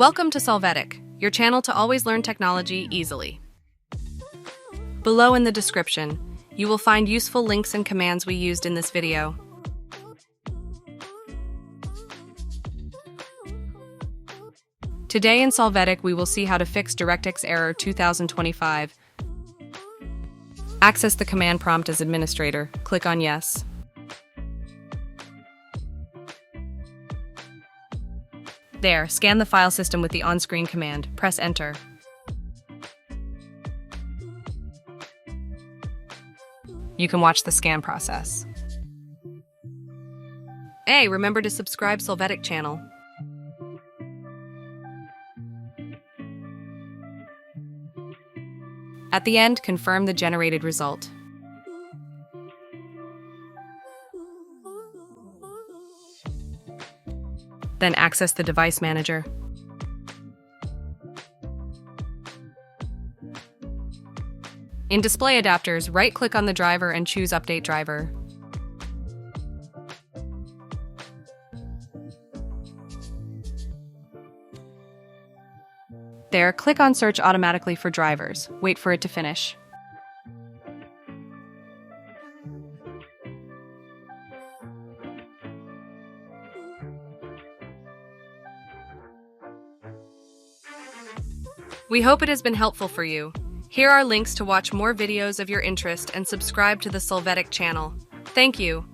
Welcome to Solvetic, your channel to always learn technology easily. Below in the description, you will find useful links and commands we used in this video. Today in Solvetic, we will see how to fix DirectX Error 2025. Access the command prompt as administrator. Click on Yes. There, scan the file system with the on-screen command. Press Enter. You can watch the scan process. Hey, remember to subscribe Solvetic channel. At the end, confirm the generated result. Then access the device manager. In display adapters, right-click on the driver and choose Update Driver. There, click on Search automatically for drivers. Wait for it to finish. We hope it has been helpful for you. Here are links to watch more videos of your interest and subscribe to the Solvetic channel. Thank you.